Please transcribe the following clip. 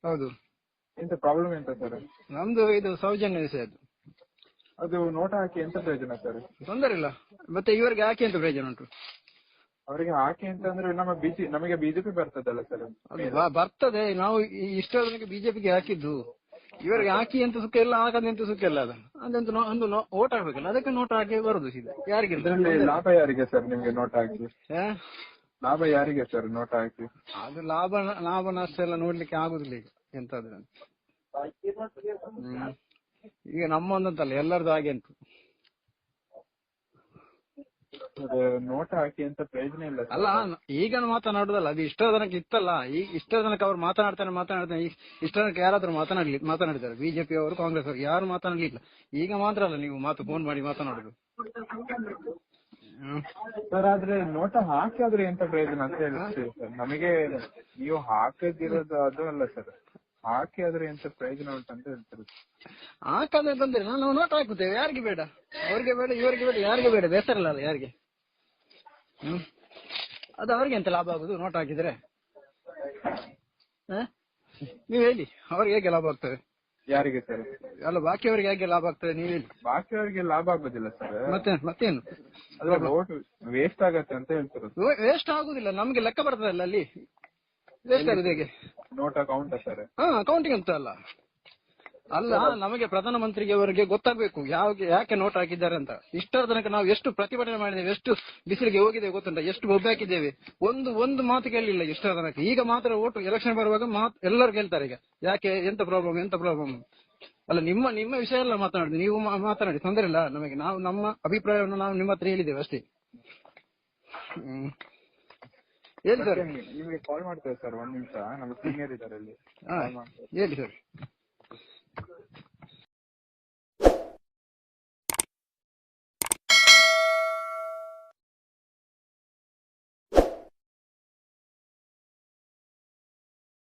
ಹೌದು. ಎಂತ ಪ್ರಾಬ್ಲಮ್ ಎಂತ ಸರ್? ನಮ್ದು ಇದು ಸೌಜನ್ಯ ವಿಷಯ ಅದು ನೋಟ ಹಾಕಿ ಎಂತ ಪ್ರಯೋಜನ ಸರ್? ತೊಂದರೆ ಇಲ್ಲ. ಮತ್ತೆ ಇವರಿಗೆ ಹಾಕಿ ಎಂತ ಪ್ರಯೋಜನ ಉಂಟು? ಅವರಿಗೆ ಹಾಕಿ ಅಂತಂದ್ರೆ ನಮಗೆ ಬಿಜೆಪಿ ಬರ್ತದಲ್ಲ ಸರ್? ಬರ್ತದೆ. ನಾವು ಇಷ್ಟ ಬಿಜೆಪಿಗೆ ಹಾಕಿದ್ದು. ಇವರಿಗೆ ಹಾಕಿ ಎಂತ ಸುಖ ಇಲ್ಲ, ಹಾಕದಂತ ಸುಖ ಇಲ್ಲ. ಒಂದು ಓಟ್ ಹಾಕ್ಬೇಕಲ್ಲ, ಅದಕ್ಕೆ ನೋಟ್ ಹಾಕಿ ಬರುದು ಸೀದಾ. ಯಾರಿಗೆ ಲಾಭ ಯಾರಿಗೆ ಸರ್ ನಿಮ್ಗೆ ನೋಟ್ ಹಾಕಿ? ಲಾಭ ಯಾರಿಗೆ ಸರ್ ನೋಟ್ ಹಾಕಿ? ಅದು ಲಾಭ ನಷ್ಟ ಎಲ್ಲ ನೋಡ್ಲಿಕ್ಕೆ ಆಗುದಿಲ್ಲ ಈಗ ಎಂತಾದ್ರು. ಈಗ ನಮ್ಮೊಂದಂತಲ್ಲ, ಎಲ್ಲರದು ಹಾಗೆ ಅಂತ. ನೋಟ ಹಾಕಿ ಅಂತ ಪ್ರಯೋಜನ ಇಲ್ಲ ಅಲ್ಲ. ಈಗ ಮಾತನಾಡುದಲ್ಲ, ಅದು ಇಷ್ಟರ ತನಕ ಇತ್ತಲ್ಲ. ಈಗ ಇಷ್ಟರ ತನಕ ಅವ್ರು ಮಾತನಾಡ್ತಾನೆ ಇಷ್ಟರ ತನಕ ಯಾರಾದ್ರೂ ಮಾತನಾಡಿದ್ದಾರೆ? ಬಿಜೆಪಿ ಅವರು, ಕಾಂಗ್ರೆಸ್ ಅವರು ಯಾರು ಮಾತನಾಡ್ಲಿಲ್ಲ. ಈಗ ಮಾತ್ರ ಅಲ್ಲ ನೀವು ಫೋನ್ ಮಾಡಿ ಮಾತನಾಡುದು ಸರ್. ಆದ್ರೆ ನೋಟ ಹಾಕಿದ್ರೆ ಎಂತ ಪ್ರಯೋಜನ ಅಂತ ಹೇಳ್ತೀವಿ ಸರ್. ನಮಗೆ ನೀವು ಹಾಕದಿರೋದು ಅದು ಅಲ್ಲ ಸರ್, ಹಾಕಿ ಆದ್ರೆ ಎಂತ ಪ್ರಯೋಜನ ಉಂಟಂತ ಹೇಳ್ತಾರೆ. ಹಾಕಂದ್ರೆ ತೊಂದ್ರೆ, ನಾವು ನೋಟ್ ಹಾಕುತ್ತೇವೆ. ಯಾರಿಗೆ ಬೇಡ? ಅವ್ರಿಗೆ ಬೇಡ, ಇವರಿಗೆ ಬೇಡ, ಯಾರಿಗೆ ಬೇಡ? ಬೇಸರಲ್ಲ ಅಲ್ಲ ಯಾರಿಗೆ? ಅದು ಅವ್ರಿಗೆ ಎಂತ ಲಾಭ ಆಗುದು ನೋಟ್ ಹಾಕಿದ್ರೆ? ನೀವ್ ಹೇಳಿ, ಅವ್ರಿಗೆ ಹೇಗೆ ಲಾಭ ಆಗ್ತದೆ? ಯಾರಿಗೆ ಸರ್? ಅಲ್ಲ, ಬಾಕಿಯವರಿಗೆ ಹೇಗೆ ಲಾಭ ಆಗ್ತದೆ ನೀವು ಹೇಳಿ. ಬಾಕಿಯವರಿಗೆ ಲಾಭ ಆಗುದಿಲ್ಲ ಸರ್. ಮತ್ತೇನು? ಅದ್ರ ವೋಟ್ ವೇಸ್ಟ್ ಆಗತ್ತೆ ಅಂತ ಹೇಳ್ತಾರೆ. ವೇಸ್ಟ್ ಆಗುದಿಲ್ಲ, ನಮ್ಗೆ ಲೆಕ್ಕ ಬರ್ತದಲ್ಲ ಅಲ್ಲಿ. ವೇಸ್ಟ್ ಆಗುದು ಹೇಗೆ? Note account sir? ಅಕೌಂಟಿಂಗ್ ಅಂತ ಅಲ್ಲ, ನಮಗೆ ಪ್ರಧಾನಮಂತ್ರಿಗೆ ಅವರಿಗೆ ಗೊತ್ತಾಗಬೇಕು ಯಾಕೆ ನೋಟ್ ಹಾಕಿದ್ದಾರೆ ಅಂತ. ಇಷ್ಟರ ತನಕ ನಾವು ಎಷ್ಟು ಪ್ರತಿಭಟನೆ ಮಾಡಿದ್ದೇವೆ, ಎಷ್ಟು ಬಿಸಿಲಿಗೆ ಹೋಗಿದ್ದೇವೆ ಗೊತ್ತುಂಟ, ಎಷ್ಟು ಬೊಬ್ಬೆ ಹಾಕಿದ್ದೇವೆ. ಒಂದು ಮಾತು ಕೇಳಲಿಲ್ಲ ಇಷ್ಟರ ತನಕ. ಈಗ ಮಾತ್ರ ಓಟು ಎಲೆಕ್ಷನ್ ಬರುವಾಗ ಎಲ್ಲರೂ ಕೇಳ್ತಾರೆ ಈಗ ಯಾಕೆ, ಎಂತ ಪ್ರಾಬ್ಲಮ್. ಅಲ್ಲ, ನಿಮ್ಮ ವಿಷಯ ಎಲ್ಲ ಮಾತನಾಡಿದ್ವಿ, ನೀವು ಮಾತನಾಡಿ, ತೊಂದರೆ ಇಲ್ಲ ನಮಗೆ. ನಾವು ನಮ್ಮ ಅಭಿಪ್ರಾಯವನ್ನು ನಾವು ನಿಮ್ಮ ಹತ್ರ ಹೇಳಿದ್ದೇವೆ ಅಷ್ಟೇ. ಹೇಳಿ ಸರ್. ನಿಮಗೆ ಕಾಲ್ ಮಾಡ್ತೇವೆ ಸರ್, 1 ನಿಮಿಷ. ನಮ್ಮ ಸೀನಿಯರ್ ಇದ್ದಾರೆ ಅಲ್ಲಿ. ಹೇಳಿ ಸರ್.